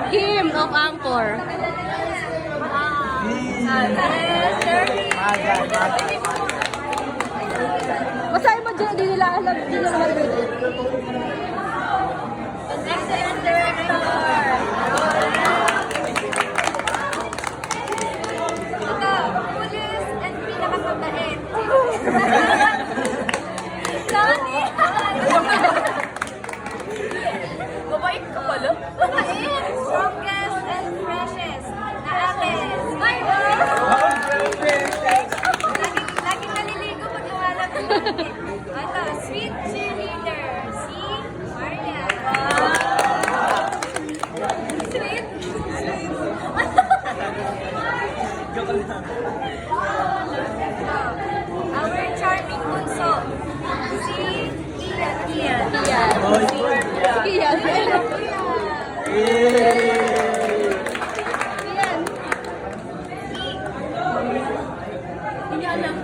Kim of Angkor. Basahin mo dyan, di nila alam, di nila marunong. Excellent director. Ito, pulis and pinakamabait. Sorry. Mabait ka pala. Mabait. Strongest and freshest na akin. Ay, laging naliligo pag lumalabas. Ito, sweet cheerleader. Si Maria. Sweet. Our charming bunso. Si Kian. Kian. Hindi alam.